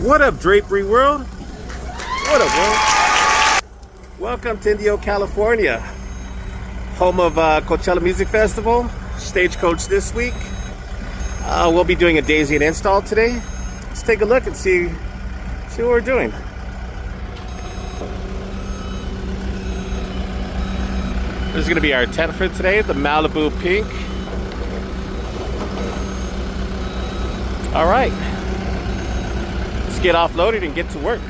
What up, Drapery World? What up, world? Welcome to Indio, California, home of Coachella Music Festival. Stagecoach this week. We'll be doing a Dazian install today. Let's take a look and see what we're doing. This is going to be our tent for today, the Malibu pink. All right, let's get offloaded and get to work.